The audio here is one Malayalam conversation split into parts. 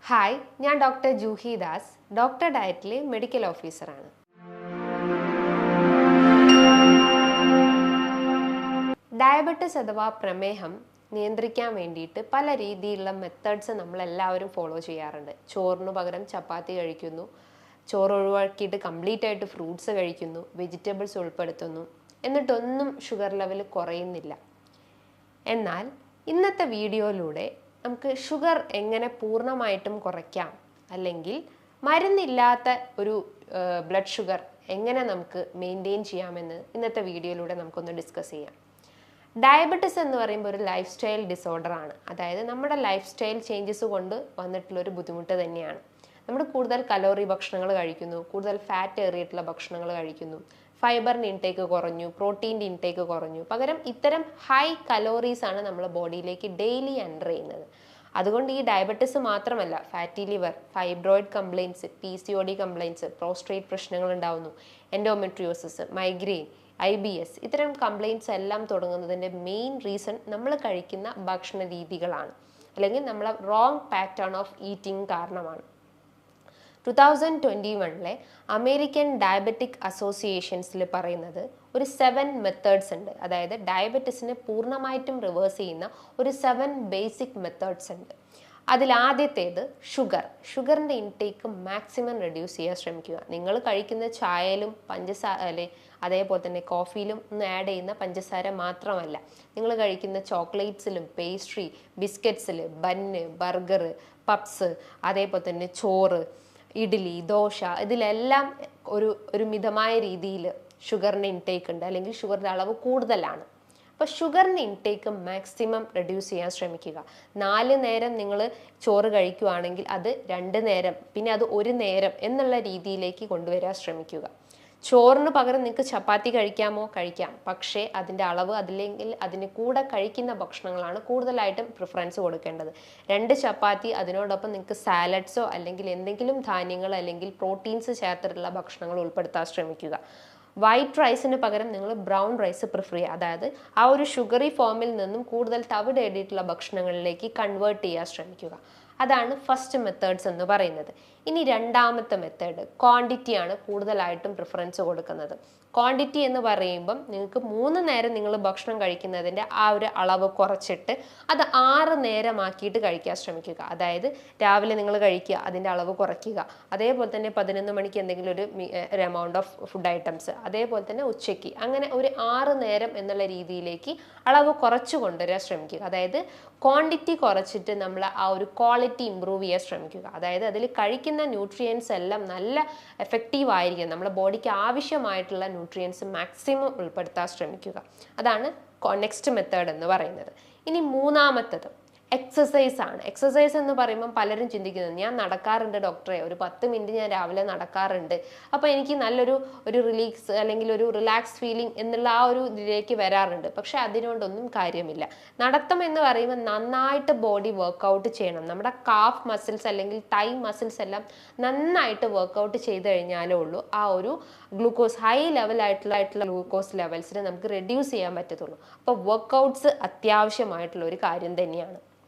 ഹായ്, ഞാൻ ഡോക്ടർ ജൂഹി ദാസ്, ഡോക്ടർ ഡയറ്റിലെ മെഡിക്കൽ ഓഫീസറാണ്. ഡയബറ്റിസ് അഥവാ പ്രമേഹം നിയന്ത്രിക്കാൻ വേണ്ടിയിട്ട് പല രീതിയിലുള്ള മെത്തേഡ്സ് നമ്മളെല്ലാവരും ഫോളോ ചെയ്യാറുണ്ട്. ചോറിന് പകരം ചപ്പാത്തി കഴിക്കുന്നു, ചോറ് ഒഴിവാക്കിയിട്ട് കംപ്ലീറ്റ് ആയിട്ട് ഫ്രൂട്ട്സ് കഴിക്കുന്നു, വെജിറ്റബിൾസ് ഉൾപ്പെടുത്തുന്നു, എന്നിട്ടൊന്നും ഷുഗർ ലെവൽ കുറയുന്നില്ല. എന്നാൽ ഇന്നത്തെ വീഡിയോയിലൂടെ നമുക്ക് ഷുഗർ എങ്ങനെ പൂർണ്ണമായിട്ടും കുറയ്ക്കാം, അല്ലെങ്കിൽ മരുന്നില്ലാത്ത ഒരു ബ്ലഡ് ഷുഗർ എങ്ങനെ നമുക്ക് മെയിൻറ്റെയിൻ ചെയ്യാമെന്ന് ഇന്നത്തെ വീഡിയോയിലൂടെ നമുക്കൊന്ന് ഡിസ്കസ് ചെയ്യാം. ഡയബറ്റിസ് എന്ന് പറയുമ്പോൾ ഒരു ലൈഫ് സ്റ്റൈൽ ഡിസോർഡർ ആണ്. അതായത് നമ്മുടെ ലൈഫ് സ്റ്റൈൽ ചേഞ്ചസ് കൊണ്ട് വന്നിട്ടുള്ളൊരു ബുദ്ധിമുട്ട് തന്നെയാണ്. നമ്മൾ കൂടുതൽ കലോറി ഭക്ഷണങ്ങൾ കഴിക്കുന്നു, കൂടുതൽ ഫാറ്റ് ഏറിയിട്ടുള്ള ഭക്ഷണങ്ങൾ കഴിക്കുന്നു, ഫൈബറിൻ്റെ ഇൻടേക്ക് കുറഞ്ഞു, പ്രോട്ടീൻ്റെ ഇൻടേക്ക് കുറഞ്ഞു. പകരം ഇത്തരം ഹൈ കലോറീസ് ആണ് നമ്മുടെ ബോഡിയിലേക്ക് ഡെയിലി എൻ്റർ ചെയ്യുന്നത്. അതുകൊണ്ട് ഈ ഡയബറ്റിസ് മാത്രമല്ല, fatty liver, fibroid complaints, PCOD complaints, prostate പ്രശ്നങ്ങൾ ഉണ്ടാവുന്നു, എൻഡോമെട്രിയോസിസ്, മൈഗ്രെയിൻ, IBS, ഇത്തരം കംപ്ലയിൻസ് എല്ലാം തുടങ്ങുന്നതിൻ്റെ മെയിൻ റീസൺ നമ്മൾ കഴിക്കുന്ന ഭക്ഷണ രീതികളാണ്, അല്ലെങ്കിൽ നമ്മളെ റോങ് പാറ്റേൺ ഓഫ് ഈറ്റിംഗ് കാരണമാണ്. 2021 അമേരിക്കൻ ഡയബറ്റിക് അസോസിയേഷൻസിൽ പറയുന്നത് ഒരു 7 മെത്തേഡ്സ് ഉണ്ട്. അതായത് ഡയബറ്റിസിനെ പൂർണ്ണമായിട്ടും റിവേഴ്സ് ചെയ്യുന്ന ഒരു 7 ബേസിക് മെത്തേഡ്സ് ഉണ്ട്. അതിലാദ്യത്തേത് ഷുഗറിൻ്റെ ഇൻടേക്ക് മാക്സിമം റെഡ്യൂസ് ചെയ്യാൻ ശ്രമിക്കുക. നിങ്ങൾ കഴിക്കുന്ന ചായയിലും പഞ്ചസാര, അതേപോലെ തന്നെ കോഫിയിലും ഒന്ന് ആഡ് ചെയ്യുന്ന പഞ്ചസാര മാത്രമല്ല, നിങ്ങൾ കഴിക്കുന്ന ചോക്ലേറ്റ്സിലും, പേസ്ട്രി, ബിസ്ക്കറ്റ്സിൽ, ബന്ന്, ബർഗർ, പപ്സ്, അതേപോലെ തന്നെ ചോറ്, ഇഡ്ഡലി, ദോശ, ഇതിലെല്ലാം ഒരു മിതമായ രീതിയിൽ ഷുഗറിൻ്റെ ഇൻടേക്ക് ഉണ്ട്, അല്ലെങ്കിൽ ഷുഗറിൻ്റെ അളവ് കൂടുതലാണ്. അപ്പോൾ ഷുഗറിൻ്റെ ഇൻടേക്ക് മാക്സിമം റെഡ്യൂസ് ചെയ്യാൻ ശ്രമിക്കുക. 4 നേരം നിങ്ങൾ ചോറ് കഴിക്കുകയാണെങ്കിൽ അത് 2 നേരം, പിന്നെ അത് 1 നേരം എന്നുള്ള രീതിയിലേക്ക് കൊണ്ടുവരാൻ ശ്രമിക്കുക. ചോറിന് പകരം നിങ്ങൾക്ക് ചപ്പാത്തി കഴിക്കാം, പക്ഷേ അതിൻ്റെ അളവ്, അതില്ലെങ്കിൽ അതിന് കൂടെ കഴിക്കുന്ന ഭക്ഷണങ്ങളാണ് കൂടുതലായിട്ടും പ്രിഫറൻസ് കൊടുക്കേണ്ടത്. 2 ചപ്പാത്തി, അതിനോടൊപ്പം നിങ്ങൾക്ക് സാലഡ്സോ അല്ലെങ്കിൽ എന്തെങ്കിലും ധാന്യങ്ങൾ അല്ലെങ്കിൽ പ്രോട്ടീൻസ് ചേർത്തിട്ടുള്ള ഭക്ഷണങ്ങൾ ഉൾപ്പെടുത്താൻ ശ്രമിക്കുക. വൈറ്റ് റൈസിന് പകരം നിങ്ങൾ ബ്രൗൺ റൈസ് പ്രിഫർ ചെയ്യുക. അതായത് ആ ഒരു ഷുഗറി ഫോമിൽ നിന്നും കൂടുതൽ തവിടേറിയിട്ടുള്ള ഭക്ഷണങ്ങളിലേക്ക് കൺവേർട്ട് ചെയ്യാൻ ശ്രമിക്കുക. അതാണ് ഫസ്റ്റ് മെത്തേഡ്സ് എന്ന് പറയുന്നത്. ഇനി രണ്ടാമത്തെ മെത്തേഡ് ക്വാണ്ടിറ്റിയാണ് കൂടുതലായിട്ടും പ്രിഫറൻസ് കൊടുക്കുന്നത്. ക്വാണ്ടിറ്റി എന്ന് പറയുമ്പം നിങ്ങൾക്ക് 3 നേരം നിങ്ങൾ ഭക്ഷണം കഴിക്കുന്നതിൻ്റെ ആ ഒരു അളവ് കുറച്ചിട്ട് അത് 6 നേരമാക്കിയിട്ട് കഴിക്കാൻ ശ്രമിക്കുക. അതായത് രാവിലെ നിങ്ങൾ കഴിക്കുക, അതിൻ്റെ അളവ് കുറയ്ക്കുക. അതേപോലെ തന്നെ 11 മണിക്ക് എന്തെങ്കിലും ഒരു എമൗണ്ട് ഓഫ് ഫുഡ് ഐറ്റംസ്, അതേപോലെ തന്നെ ഉച്ചയ്ക്ക്, അങ്ങനെ ഒരു 6 നേരം എന്നുള്ള രീതിയിലേക്ക് അളവ് കുറച്ച് കൊണ്ടുവരാൻ ശ്രമിക്കുക. അതായത് ക്വാണ്ടിറ്റി കുറച്ചിട്ട് നമ്മൾ ആ ഒരു ക്വാളിറ്റി ഇമ്പ്രൂവ് ചെയ്യാൻ ശ്രമിക്കുക. അതായത് അതിൽ കഴിക്കുന്ന ന്യൂട്രിയൻസ് എല്ലാം നല്ല എഫക്റ്റീവ് ആയിരിക്കും, നമ്മുടെ ബോഡിക്ക് ആവശ്യമായിട്ടുള്ള ന്യൂട്രിയൻസ് മാക്സിമം ഉൾപ്പെടുത്താൻ ശ്രമിക്കുക. അതാണ് നെക്സ്റ്റ് മെത്തേഡ് എന്ന് പറയുന്നത്. ഇനി മൂന്നാമത്തത് എക്സസൈസ് ആണ്. എക്സസൈസ് എന്ന് പറയുമ്പോൾ പലരും ചിന്തിക്കുന്നത്, ഞാൻ നടക്കാറുണ്ട് ഡോക്ടറെ, ഒരു 10 മിനിറ്റ് ഞാൻ രാവിലെ നടക്കാറുണ്ട്, അപ്പോൾ എനിക്ക് നല്ലൊരു റിലീക്സ് അല്ലെങ്കിൽ ഒരു റിലാക്സ് ഫീലിംഗ് എന്നുള്ള ആ ഒരു ഇതിലേക്ക് വരാറുണ്ട്. പക്ഷെ അതിനോടൊന്നും കാര്യമില്ല. നടത്തം എന്ന് പറയുമ്പോൾ നന്നായിട്ട് ബോഡി വർക്കൗട്ട് ചെയ്യണം. നമ്മുടെ കാഫ് മസിൽസ് അല്ലെങ്കിൽ തൈ മസിൽസ് എല്ലാം നന്നായിട്ട് വർക്കൗട്ട് ചെയ്ത് കഴിഞ്ഞാലേ ഉള്ളൂ ആ ഒരു ഗ്ലൂക്കോസ്, ഹൈ ലെവലായിട്ടുള്ള ഗ്ലൂക്കോസ് ലെവൽസിനെ നമുക്ക് റെഡ്യൂസ് ചെയ്യാൻ പറ്റത്തുള്ളൂ. അപ്പോൾ വർക്കൗട്ട്സ് അത്യാവശ്യമായിട്ടുള്ള ഒരു കാര്യം തന്നെയാണ്.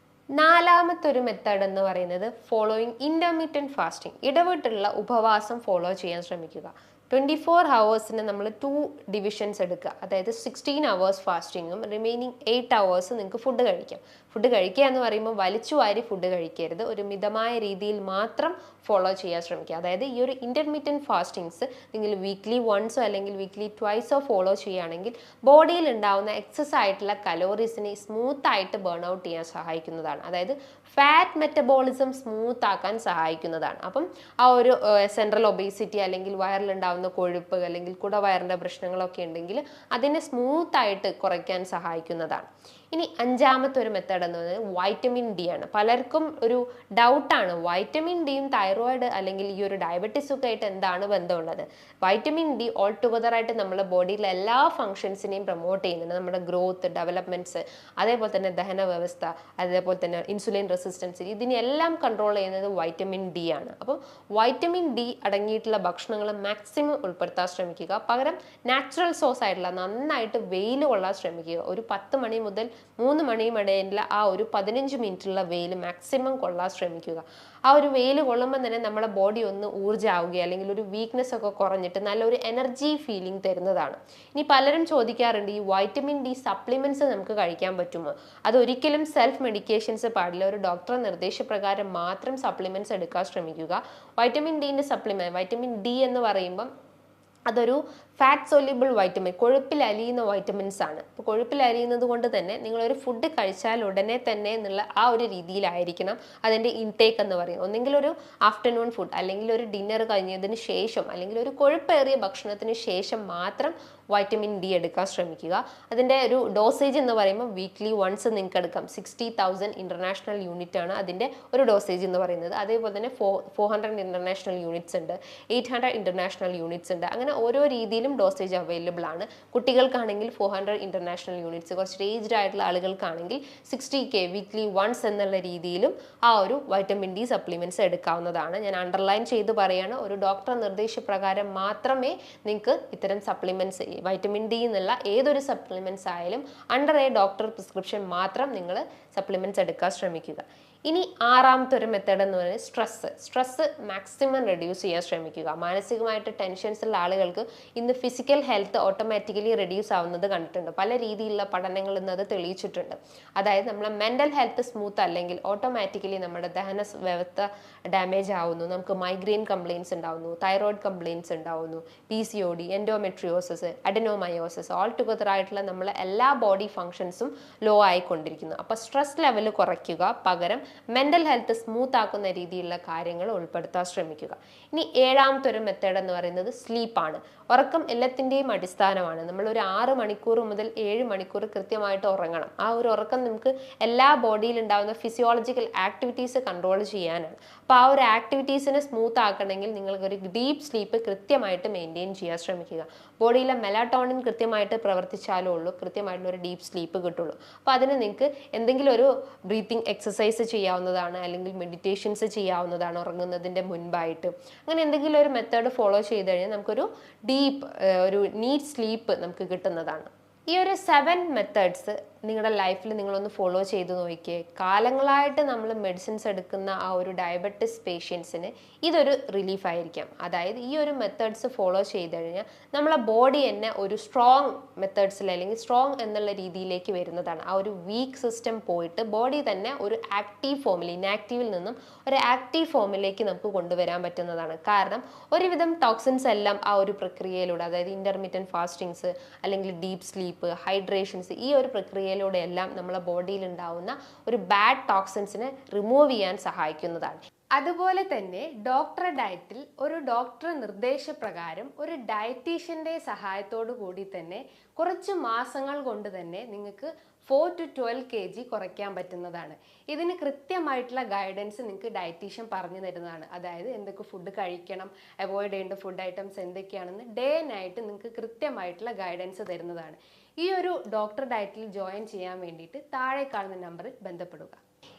നാലാമത്തെ ഒരു മെത്തേഡ് എന്ന് പറയുന്നത് ഫോളോയിങ് ഇന്റർമീഡിയറ്റ് ഫാസ്റ്റിംഗ്. ഇടവിട്ടുള്ള ഉപവാസം ഫോളോ ചെയ്യാൻ ശ്രമിക്കുക. 24 ഹവേഴ്സിന് നമ്മൾ 2 ഡിവിഷൻസ് എടുക്കുക. അതായത് 16 ഹവേഴ്സ് ഫാസ്റ്റിങ്ങും റിമൈനിങ് 8 ഹവേഴ്സ് നിങ്ങൾക്ക് ഫുഡ് കഴിക്കാം. ഫുഡ് കഴിക്കുക എന്ന് പറയുമ്പോൾ വലിച്ചു വാരി ഫുഡ് കഴിക്കരുത്, ഒരു മിതമായ രീതിയിൽ മാത്രം ഫോളോ ചെയ്യാൻ ശ്രമിക്കുക. അതായത് ഈ ഒരു ഇന്റർമീഡിയറ്റ് ഫാസ്റ്റിങ്സ് നിങ്ങൾ വീക്ക്ലി വൺസോ അല്ലെങ്കിൽ വീക്ക്ലി ട്വൈസോ ഫോളോ ചെയ്യുകയാണെങ്കിൽ ബോഡിയിൽ ഉണ്ടാവുന്ന എക്സസ് ആയിട്ടുള്ള കലോറീസിനെ സ്മൂത്ത് ആയിട്ട് ബേൺ ഔട്ട് ചെയ്യാൻ സഹായിക്കുന്നതാണ്. അതായത് ഫാറ്റ് മെറ്റബോളിസം സ്മൂത്ത് ആക്കാൻ സഹായിക്കുന്നതാണ്. അപ്പം ആ ഒരു സെൻട്രൽ ഒബേസിറ്റി അല്ലെങ്കിൽ വയറിലുണ്ടാവുന്ന കൊഴുപ്പ് അല്ലെങ്കിൽ കുടവയറിൻ്റെ പ്രശ്നങ്ങളൊക്കെ ഉണ്ടെങ്കിൽ അതിനെ സ്മൂത്ത് ആയിട്ട് കുറയ്ക്കാൻ സഹായിക്കുന്നതാണ്. ഇനി അഞ്ചാമത്തെ ഒരു മെത്തേഡ് എന്ന് പറയുന്നത് വൈറ്റമിൻ ഡി ആണ്. പലർക്കും ഒരു ഡൗട്ടാണ്, വൈറ്റമിൻ ഡിയും തൈറോയിഡ് അല്ലെങ്കിൽ ഈ ഒരു ഡയബറ്റീസ് ഒക്കെ ആയിട്ട് എന്താണ് ബന്ധമുള്ളത്? വൈറ്റമിൻ ഡി ഓൾ ടുഗദർ ആയിട്ട് നമ്മുടെ ബോഡിയിലെ എല്ലാ ഫങ്ഷൻസിനെയും പ്രൊമോട്ട് ചെയ്യുന്നുണ്ട്. നമ്മുടെ ഗ്രോത്ത്, ഡെവലപ്മെന്റ്സ്, അതേപോലെ തന്നെ ദഹന വ്യവസ്ഥ, അതേപോലെ തന്നെ ഇൻസുലിൻ റെസിസ്റ്റൻസ്, ഇതിനെല്ലാം കൺട്രോൾ ചെയ്യുന്നത് വൈറ്റമിൻ ഡി ആണ്. അപ്പം വൈറ്റമിൻ ഡി അടങ്ങിയിട്ടുള്ള ഭക്ഷണങ്ങൾ മാക്സിമം ഉൾപ്പെടുത്താൻ ശ്രമിക്കുക. പകരം നാച്ചുറൽ സോഴ്സ് ആയിട്ടുള്ള നന്നായിട്ട് വെയിൽ കൊള്ളാൻ ശ്രമിക്കുക. ഒരു 10 മണി മുതൽ 3 മണിയും ഇടയിലുള്ള ആ ഒരു 15 മിനിറ്റുള്ള വെയിൽ മാക്സിമം കൊള്ളാൻ ശ്രമിക്കുക. ആ ഒരു വെയിൽ കൊള്ളുമ്പോൾ തന്നെ നമ്മുടെ ബോഡി ഒന്ന് ഊർജ്ജമാവുക, അല്ലെങ്കിൽ ഒരു വീക്ക്നെസ് ഒക്കെ കുറഞ്ഞിട്ട് നല്ലൊരു എനർജി ഫീലിംഗ് തരുന്നതാണ്. ഇനി പലരും ചോദിക്കാറുണ്ട്, ഈ വൈറ്റമിൻ ഡി സപ്ലിമെന്റ്സ് നമുക്ക് കഴിക്കാൻ പറ്റുമോ? അതൊരിക്കലും സെൽഫ് മെഡിക്കേഷൻസ് പാടില്ല. ഒരു ഡോക്ടറുടെ നിർദ്ദേശപ്രകാരം മാത്രം സപ്ലിമെന്റ്സ് എടുക്കാൻ ശ്രമിക്കുക. വൈറ്റമിൻ ഡിന്റെ സപ്ലിമെന്റ്, വൈറ്റമിൻ ഡി എന്ന് പറയുമ്പം അതൊരു ഫാറ്റ് സോല്യൂബിൾ വൈറ്റമിൻ, കൊഴുപ്പിൽ അലിയുന്ന വൈറ്റമിൻസ് ആണ്. അപ്പോൾ കൊഴുപ്പിൽ അലിയുന്നത് കൊണ്ട് തന്നെ നിങ്ങളൊരു ഫുഡ് കഴിച്ചാൽ ഉടനെ തന്നെ എന്നുള്ള ആ ഒരു രീതിയിലായിരിക്കണം അതിൻ്റെ ഇൻടേക്ക് എന്ന് പറയും. ഒന്നെങ്കിൽ ഒരു ആഫ്റ്റർനൂൺ ഫുഡ്, അല്ലെങ്കിൽ ഒരു ഡിന്നർ കഴിഞ്ഞതിന് ശേഷം, അല്ലെങ്കിൽ ഒരു കൊഴുപ്പേറിയ ഭക്ഷണത്തിന് ശേഷം മാത്രം വൈറ്റമിൻ ഡി എടുക്കാൻ ശ്രമിക്കുക. അതിൻ്റെ ഒരു ഡോസേജ് എന്ന് പറയുമ്പോൾ വീക്ക്ലി വൺസ് നിങ്ങൾക്ക് എടുക്കാം. 60,000 ഇന്റർനാഷണൽ യൂണിറ്റ് ആണ് അതിൻ്റെ ഒരു ഡോസേജ് എന്ന് പറയുന്നത്. അതേപോലെ തന്നെ 400 ഇന്റർനാഷണൽ യൂണിറ്റ്സ് ഉണ്ട്, 800 ഇന്റർനാഷണൽ യൂണിറ്റ്സ് ഉണ്ട്. അങ്ങനെ ഓരോ രീതിയിലും ഡോസേജ് അവൈലബിൾ ആണ്. കുട്ടികൾക്കാണെങ്കിൽ 400 ഇന്റർനാഷണൽ യൂണിറ്റ്സ്, കുറച്ച് ഏജ്ഡ് ആയിട്ടുള്ള ആളുകൾക്കാണെങ്കിൽ 60K വീക്ക്ലി വൺസ് എന്നുള്ള രീതിയിലും ആ ഒരു വൈറ്റമിൻ ഡി സപ്ലിമെന്റ്സ് എടുക്കാവുന്നതാണ്. ഞാൻ അണ്ടർലൈൻ ചെയ്ത് പറയാണ്, ഒരു ഡോക്ടർ നിർദ്ദേശപ്രകാരം മാത്രമേ നിങ്ങൾക്ക് ഇത്തരം സപ്ലിമെന്റ്സ്, വൈറ്റമിൻ ഡി എന്നുള്ള ഏതൊരു സപ്ലിമെന്റ്സ് ആയാലും അണ്ടർ എ ഡോക്ടർ പ്രിസ്ക്രിപ്ഷൻ മാത്രം നിങ്ങൾ സപ്ലിമെന്റ്സ് എടുക്കാൻ ശ്രമിക്കുക. ഇനി ആറാമത്തെ ഒരു മെത്തേഡ് എന്ന് പറയുന്നത് സ്ട്രെസ് മാക്സിമം റെഡ്യൂസ് ചെയ്യാൻ ശ്രമിക്കുക. മാനസികമായിട്ട് ടെൻഷൻസ് ഉള്ള ആളുകൾക്ക് ഇന്ന് ഫിസിക്കൽ ഹെൽത്ത് ഓട്ടോമാറ്റിക്കലി റെഡ്യൂസ് ആവുന്നത് കണ്ടിട്ടുണ്ട്. പല രീതിയിലുള്ള പഠനങ്ങൾ ഇന്ന് അത് തെളിയിച്ചിട്ടുണ്ട്. അതായത് നമ്മളെ മെന്റൽ ഹെൽത്ത് സ്മൂത്ത് അല്ലെങ്കിൽ ഓട്ടോമാറ്റിക്കലി നമ്മുടെ ദഹന വ്യവസ്ഥ ഡാമേജ് ആവുന്നു, നമുക്ക് മൈഗ്രെയിൻ കംപ്ലയിൻസ് ഉണ്ടാവുന്നു, തൈറോയിഡ് കംപ്ലയിൻസ് ഉണ്ടാവുന്നു, PCOD, എൻഡോമെട്രിയോസിസ്, അഡെനോമയോസിസ്, ഓൾ ടുഗദർ ആയിട്ടുള്ള നമ്മളെ എല്ലാ ബോഡി ഫങ്ഷൻസും ലോ ആയിക്കൊണ്ടിരിക്കുന്നു. അപ്പോൾ സ്ട്രെസ് ലെവൽ കുറയ്ക്കുക, പകരം മെന്റൽ ഹെൽത്ത് സ്മൂത്ത് ആക്കുന്ന രീതിയിലുള്ള കാര്യങ്ങൾ ഉൾപ്പെടുത്താൻ ശ്രമിക്കുക. ഇനി ഏഴാമത്തെ ഒരു മെത്തേഡ് എന്ന് പറയുന്നത് സ്ലീപ്പാണ്. ഉറക്കം എല്ലാത്തിൻ്റെയും അടിസ്ഥാനമാണ്. നമ്മൾ ഒരു 6 മണിക്കൂർ മുതൽ 7 മണിക്കൂർ കൃത്യമായിട്ട് ഉറങ്ങണം. ആ ഒരു ഉറക്കം നമുക്ക് എല്ലാ ബോഡിയിൽ ഉണ്ടാകുന്ന ഫിസിയോളജിക്കൽ ആക്ടിവിറ്റീസ് കൺട്രോൾ ചെയ്യാനാണ്. അപ്പോൾ ആ ഒരു ആക്ടിവിറ്റീസിനെ സ്മൂത്ത് ആക്കണമെങ്കിൽ നിങ്ങൾക്ക് ഒരു ഡീപ്പ് സ്ലീപ്പ് കൃത്യമായിട്ട് മെയിൻറ്റെയിൻ ചെയ്യാൻ ശ്രമിക്കുക. ബോഡിയിലെ മെലാറ്റോണിൻ കൃത്യമായിട്ട് പ്രവർത്തിച്ചാലേ ഉള്ളൂ കൃത്യമായിട്ടുള്ള ഒരു ഡീപ്പ് സ്ലീപ്പ് കിട്ടുള്ളൂ. അപ്പോൾ അതിന് നിങ്ങൾക്ക് എന്തെങ്കിലും ഒരു ബ്രീത്തിങ് എക്സസൈസ് ചെയ്യാവുന്നതാണ്, അല്ലെങ്കിൽ മെഡിറ്റേഷൻസ് ചെയ്യാവുന്നതാണ് ഉറങ്ങുന്നതിൻ്റെ മുൻപായിട്ട്. അങ്ങനെ എന്തെങ്കിലും ഒരു മെത്തേഡ് ഫോളോ ചെയ്ത് കഴിഞ്ഞാൽ നമുക്കൊരു ഡീപ്പ് ഒരു നീറ്റ് സ്ലീപ്പ് നമുക്ക് കിട്ടുന്നതാണ്. ഈ ഒരു 7 മെത്തേഡ്സ് നിങ്ങളുടെ ലൈഫിൽ നിങ്ങളൊന്ന് ഫോളോ ചെയ്ത് നോക്കിയേ. കാലങ്ങളായിട്ട് നമ്മൾ മെഡിസിൻസ് എടുക്കുന്ന ആ ഒരു ഡയബറ്റിസ് പേഷ്യൻസിന് ഇതൊരു റിലീഫ് ആയിരിക്കാം. അതായത് ഈ ഒരു മെത്തേഡ്സ് ഫോളോ ചെയ്ത് കഴിഞ്ഞാൽ നമ്മളെ ബോഡി തന്നെ ഒരു സ്ട്രോങ് മെത്തേഡ്സിൽ, അല്ലെങ്കിൽ സ്ട്രോങ് എന്നുള്ള രീതിയിലേക്ക് വരുന്നതാണ്. ആ ഒരു വീക്ക് സിസ്റ്റം പോയിട്ട് ബോഡി തന്നെ ഒരു ആക്റ്റീവ് ഫോമിൽ, ഇനാക്റ്റീവിൽ നിന്നും ഒരു ആക്റ്റീവ് ഫോമിലേക്ക് നമുക്ക് കൊണ്ടുവരാൻ പറ്റുന്നതാണ്. കാരണം ഒരുവിധം ടോക്സിൻസ് എല്ലാം ആ ഒരു പ്രക്രിയയിലൂടെ, അതായത് ഇന്റർമീഡിയറ്റ് ഫാസ്റ്റിങ്സ്, അല്ലെങ്കിൽ ഡീപ്പ് സ്ലീപ്പ്, ഹൈഡ്രേഷൻസ്, ഈ ഒരു പ്രക്രിയയിലൂടെ എല്ലാം നമ്മളെ ബോഡിയിൽ ഉണ്ടാവുന്ന ഒരു ബാഡ് ടോക്സിൻസിനെ റിമൂവ് ചെയ്യാൻ സഹായിക്കുന്നതാണ്. അതുപോലെ തന്നെ ഡോക്ടറെ ഡയറ്റിൽ ഒരു ഡോക്ടർ നിർദ്ദേശപ്രകാരം ഒരു ഡയറ്റീഷ്യന്റെ സഹായത്തോടു കൂടി തന്നെ കുറച്ച് മാസങ്ങൾ കൊണ്ട് തന്നെ നിങ്ങൾക്ക് 4 to 12 kg കുറയ്ക്കാൻ പറ്റുന്നതാണ്. ഇതിന് കൃത്യമായിട്ടുള്ള ഗൈഡൻസ് നിങ്ങൾക്ക് ഡയറ്റീഷ്യൻ പറഞ്ഞു തരുന്നതാണ്. അതായത് എന്തൊക്കെ ഫുഡ് കഴിക്കണം, അവോയ്ഡ് ചെയ്യേണ്ട ഫുഡ് ഐറ്റംസ് എന്തൊക്കെയാണെന്ന് ഡേ നൈറ്റ് നിങ്ങൾക്ക് കൃത്യമായിട്ടുള്ള ഗൈഡൻസ് തരുന്നതാണ്. ഈ ഒരു ഡോക്ടർ ഡയറ്റിൽ ജോയിൻ ചെയ്യാൻ വേണ്ടിയിട്ട് താഴെ കാണുന്ന നമ്പറിൽ ബന്ധപ്പെടുക.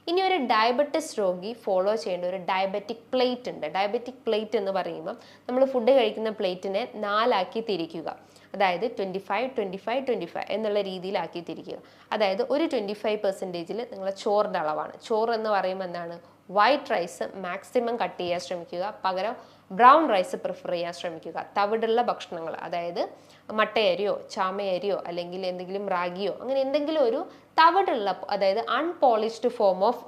ഇനി ഒരു ഡയബറ്റിസ് രോഗി ഫോളോ ചെയ്യേണ്ട ഒരു ഡയബറ്റിക് പ്ലേറ്റ് ഉണ്ട്. ഡയബറ്റിക് പ്ലേറ്റ് എന്ന് പറയുമ്പോൾ നമ്മൾ ഫുഡ് കഴിക്കുന്ന പ്ലേറ്റിനെ 4 ആക്കി തിരിക്കുക. അതായത് 25, 25, 25 എന്നുള്ള രീതിയിലാക്കി തിരിക്കുക. അതായത് ഒരു 25% നിങ്ങളെ ചോറിൻ്റെ അളവാണ്. ചോറ് എന്ന് പറയുമ്പോൾ എന്താണ്, വൈറ്റ് റൈസ് മാക്സിമം കട്ട് ചെയ്യാൻ ശ്രമിക്കുക, പകരം ബ്രൗൺ റൈസ് പ്രിഫർ ചെയ്യാൻ ശ്രമിക്കുക. തവിടുള്ള ഭക്ഷണങ്ങൾ, അതായത് മട്ടയരിയോ ചാമയരിയോ അല്ലെങ്കിൽ എന്തെങ്കിലും റാഗിയോ, അങ്ങനെ എന്തെങ്കിലും ഒരു തവിടുള്ള, അതായത് unpolished form of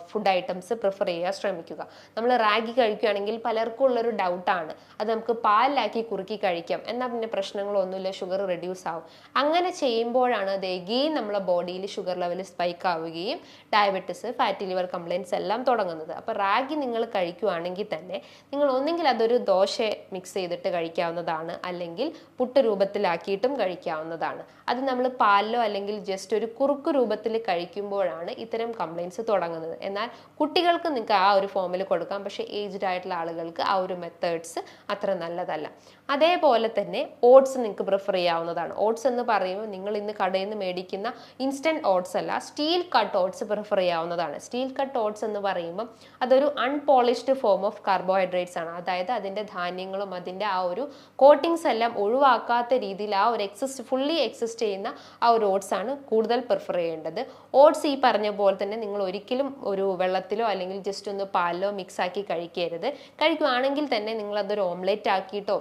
food items prefer ചെയ്യാൻ ശ്രമിക്കുക. നമ്മൾ റാഗി കഴിക്കുകയാണെങ്കിൽ പലർക്കും ഉള്ളൊരു ഡൗട്ടാണ്, അത് നമുക്ക് പാലിലാക്കി കുറുക്കി കഴിക്കാം, എന്നാൽ പിന്നെ പ്രശ്നങ്ങളൊന്നുമില്ല, ഷുഗർ റെഡ്യൂസ് ആവും. അങ്ങനെ ചെയ്യുമ്പോഴാണ് അത് എഗെയിൻ നമ്മളെ ബോഡിയിൽ ഷുഗർ ലെവൽ സ്പൈക്ക് ആവുകയും ഡയബറ്റിസ്, ഫാറ്റി ലിവർ കംപ്ലയിൻസ് എല്ലാം തുടങ്ങുന്നത്. അപ്പോൾ റാഗി നിങ്ങൾ കഴിക്കുകയാണെങ്കിൽ തന്നെ നിങ്ങൾ ഒന്നെങ്കിൽ അതൊരു ദോശ മിക്സ് ചെയ്തിട്ട് കഴിക്കാവുന്നതാണ്, അല്ലെങ്കിൽ പുട്ട് രൂപത്തിലാക്കിയിട്ടും കഴിക്കാവുന്നതാണ്. അത് നമ്മൾ പാലിലോ അല്ലെങ്കിൽ ജസ്റ്റ് ഒരു കുറുക്ക് രൂപത്തിൽ കഴിക്കുമ്പോഴാണ് ഇത്തരം കംപ്ലയിൻസ് തുടങ്ങുന്നത്. എന്നാൽ കുട്ടികൾക്ക് നിങ്ങൾക്ക് ആ ഒരു ഫോമിൽ കൊടുക്കാം, പക്ഷേ ഏജ്ഡ് ആയിട്ടുള്ള ആളുകൾക്ക് ആ ഒരു മെത്തേഡ്സ് അത്ര നല്ലതല്ല. അതേപോലെ തന്നെ ഓട്സ് നിങ്ങൾക്ക് പ്രിഫർ ചെയ്യാവുന്നതാണ്. ഓട്സ് എന്ന് പറയുമ്പോൾ നിങ്ങൾ ഇന്ന് കടയിൽ നിന്ന് മേടിക്കുന്ന ഇൻസ്റ്റന്റ് ഓട്സ് അല്ല, സ്റ്റീൽ കട്ട് ഓട്സ് പ്രിഫർ ചെയ്യാവുന്നതാണ്. സ്റ്റീൽ കട്ട് ഓട്സ് എന്ന് പറയുമ്പോൾ അതൊരു അൺപോളിഷ്ഡ് ഫോം ഓഫ് കാർബോഹൈഡ്രേറ്റ്സ് ആണ്. അതായത് അതിൻ്റെ ധാന്യങ്ങളും അതിൻ്റെ ആ ഒരു കോട്ടിങ്സ് എല്ലാം ഒഴിവാക്കാത്ത രീതിയിൽ ആ ഒരു ഫുള്ളി എക്സിസ്റ്റ് ചെയ്യുന്ന ആ ഒരു ഓട്സ് ആണ് കൂടുതൽ പ്രിഫർ ചെയ്യേണ്ടത്. ഓട്സ് ഈ പറഞ്ഞ പോലെ തന്നെ നിങ്ങൾ ഒരിക്കലും ഒരു വെള്ളത്തിലോ അല്ലെങ്കിൽ ജസ്റ്റ് ഒന്ന് പാലിലോ മിക്സ് ആക്കി കഴിക്കരുത്. കഴിക്കുകയാണെങ്കിൽ തന്നെ നിങ്ങൾ അതൊരു ഓംലെറ്റ് ആക്കിയിട്ടോ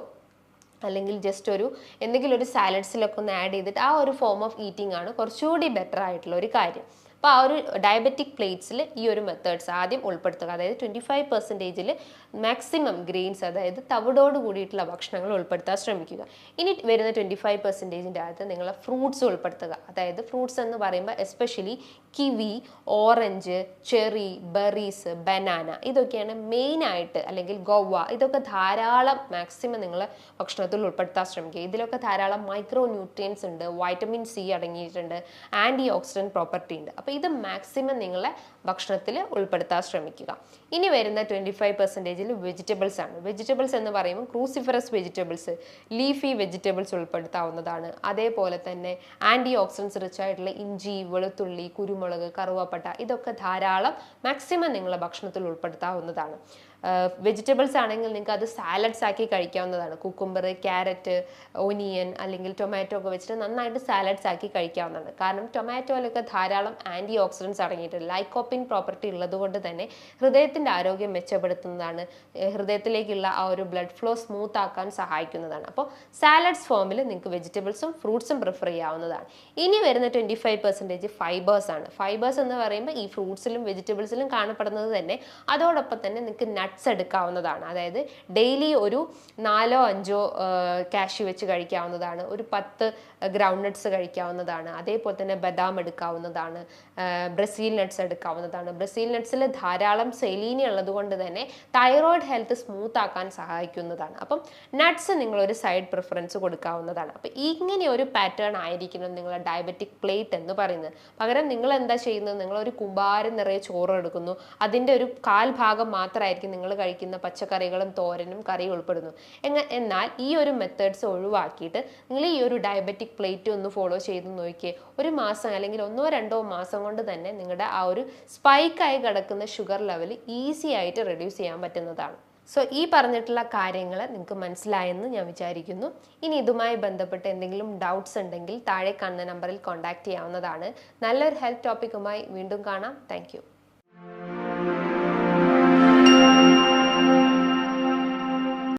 അല്ലെങ്കിൽ ജസ്റ്റ് എന്തെങ്കിലും ഒരു സാലഡ്സിലൊക്കെ ഒന്ന് ആഡ് ചെയ്തിട്ട് ആ ഒരു ഫോം ഓഫ് ഈറ്റിംഗ് ആണ് കുറച്ചുകൂടി ബെറ്റർ ആയിട്ടുള്ള ഒരു കാര്യം. അപ്പോൾ ആ ഒരു ഡയബറ്റിക് പ്ലേറ്റ്സിൽ ഈ ഒരു മെത്തേഡ്സ് ആദ്യം ഉൾപ്പെടുത്തുക. അതായത് 25% മാക്സിമം ഗ്രെയിൻസ്, അതായത് തവിടോട് കൂടിയിട്ടുള്ള ഭക്ഷണങ്ങൾ ഉൾപ്പെടുത്താൻ ശ്രമിക്കുക. ഇനി വരുന്ന 25%ൻ്റെ അകത്ത് നിങ്ങൾ ഫ്രൂട്ട്സ് ഉൾപ്പെടുത്തുക. അതായത് ഫ്രൂട്ട്സ് എന്ന് പറയുമ്പോൾ especially kiwi, orange, cherry, berries, banana ഇതൊക്കെയാണ് മെയിനായിട്ട്, അല്ലെങ്കിൽ ഗോവ, ഇതൊക്കെ ധാരാളം മാക്സിമം നിങ്ങൾ ഭക്ഷണത്തിൽ ഉൾപ്പെടുത്താൻ ശ്രമിക്കുക. ഇതിലൊക്കെ ധാരാളം മൈക്രോ ന്യൂട്രിയൻസ് ഉണ്ട്, വൈറ്റമിൻ സി അടങ്ങിയിട്ടുണ്ട്, ആൻറ്റി ഓക്സിഡൻറ്റ് പ്രോപ്പർട്ടി ഉണ്ട്. അപ്പോൾ ഇത് മാക്സിമം നിങ്ങളെ ഭക്ഷണത്തിൽ ഉൾപ്പെടുത്താൻ ശ്രമിക്കുക. ഇനി വരുന്ന 25%ൽ വെജിറ്റബിൾസ് ആണ്. വെജിറ്റബിൾസ് എന്ന് പറയുമ്പോൾ ക്രൂസിഫറസ് വെജിറ്റബിൾസ്, ലീഫി വെജിറ്റബിൾസ് ഉൾപ്പെടുത്താവുന്നതാണ്. അതേപോലെ തന്നെ ആൻറ്റി ഓക്സിഡൻസ് റിച്ച് ആയിട്ടുള്ള ഇഞ്ചി, വെളുത്തുള്ളി, കുരുമുളക്, കറുവാപ്പട്ട ഇതൊക്കെ ധാരാളം മാക്സിമം നിങ്ങളെ ഭക്ഷണത്തിൽ ഉൾപ്പെടുത്താവുന്നതാണ്. വെജിറ്റബിൾസ് ആണെങ്കിൽ നിങ്ങൾക്ക് അത് സാലഡ്സ് ആക്കി കഴിക്കാവുന്നതാണ്. കുക്കുംബർ, ക്യാരറ്റ്, ഒനിയൻ അല്ലെങ്കിൽ ടൊമാറ്റോ ഒക്കെ വെച്ചിട്ട് നന്നായിട്ട് സാലഡ്സ് ആക്കി കഴിക്കാവുന്നതാണ്. കാരണം ടൊമാറ്റോയിലൊക്കെ ധാരാളം ആൻറ്റി ഓക്സിഡൻസ് അടങ്ങിയിട്ടുണ്ട്. ലൈക്കോപ്പിൻ പ്രോപ്പർട്ടി ഉള്ളത് കൊണ്ട് തന്നെ ഹൃദയത്തിൻ്റെ ആരോഗ്യം മെച്ചപ്പെടുത്തുന്നതാണ്, ഹൃദയത്തിലേക്കുള്ള ആ ഒരു ബ്ലഡ് ഫ്ലോ സ്മൂത്ത് ആക്കാൻ സഹായിക്കുന്നതാണ്. അപ്പോൾ സാലഡ്സ് ഫോമിൽ നിങ്ങൾക്ക് വെജിറ്റബിൾസും ഫ്രൂട്ട്സും പ്രിഫർ ചെയ്യാവുന്നതാണ്. ഇനി വരുന്ന 25% ഫൈബേഴ്സ് ആണ്. ഫൈബേഴ്സ് എന്ന് പറയുമ്പോൾ ഈ ഫ്രൂട്ട്സിലും വെജിറ്റബിൾസിലും കാണപ്പെടുന്നത് തന്നെ. അതോടൊപ്പം തന്നെ നിങ്ങൾക്ക് നട്ട്സ് എടുക്കാവുന്നതാണ്. അതായത് ഡെയിലി ഒരു 4-5 കാഷ്യൂ വെച്ച് കഴിക്കാവുന്നതാണ്, ഒരു 10 ഗ്രൗണ്ട് നട്ട്സ് കഴിക്കാവുന്നതാണ്. അതേപോലെ തന്നെ ബദാം എടുക്കാവുന്നതാണ്, ബ്രസീൽ നട്ട്സ് എടുക്കാവുന്നതാണ്. ബ്രസീൽ നട്ട്സിൽ ധാരാളം സെലീനി ഉള്ളത് കൊണ്ട് തന്നെ തൈറോയിഡ് ഹെൽത്ത് സ്മൂത്ത് ആക്കാൻ സഹായിക്കുന്നതാണ്. അപ്പം നട്ട്സ് നിങ്ങളൊരു സൈഡ് പ്രിഫറൻസ് കൊടുക്കാവുന്നതാണ്. അപ്പം ഇങ്ങനെ ഒരു പാറ്റേൺ ആയിരിക്കണം നിങ്ങളുടെ ഡയബറ്റിക് പ്ലേറ്റ് എന്ന് പറയുന്നത്. പകരം നിങ്ങൾ എന്താ ചെയ്യുന്നത്, നിങ്ങളൊരു കുമ്പാരം നിറയെ ചോറ് എടുക്കുന്നു, അതിൻ്റെ ഒരു 1/4 ഭാഗം മാത്രമായിരിക്കും നിങ്ങൾ കഴിക്കുന്ന പച്ചക്കറികളും തോരനും കറിയും ഉൾപ്പെടുന്നു. എന്നാൽ ഈ ഒരു മെത്തേഡ്സ് ഒഴിവാക്കിയിട്ട് നിങ്ങൾ ഈ ഒരു ഡയബറ്റിക് പ്ലേറ്റ് ഒന്ന് ഫോളോ ചെയ്ത് നോക്കിയേ. ഒരു മാസം അല്ലെങ്കിൽ 1-2 മാസം കൊണ്ട് തന്നെ നിങ്ങളുടെ ആ ഒരു സ്പൈക്കായി കിടക്കുന്ന ഷുഗർ ലെവൽ ഈസി ആയിട്ട് റെഡ്യൂസ് ചെയ്യാൻ പറ്റുന്നതാണ്. സോ ഈ പറഞ്ഞിട്ടുള്ള കാര്യങ്ങൾ നിങ്ങൾക്ക് മനസ്സിലായെന്ന് ഞാൻ വിചാരിക്കുന്നു. ഇനി ഇതുമായി ബന്ധപ്പെട്ട് എന്തെങ്കിലും ഡൗട്ട്സ് ഉണ്ടെങ്കിൽ താഴെ കാണുന്ന നമ്പറിൽ കോൺടാക്ട് ചെയ്യാവുന്നതാണ്. നല്ലൊരു ഹെൽത്ത് ടോപ്പിക്കുമായി വീണ്ടും കാണാം. താങ്ക്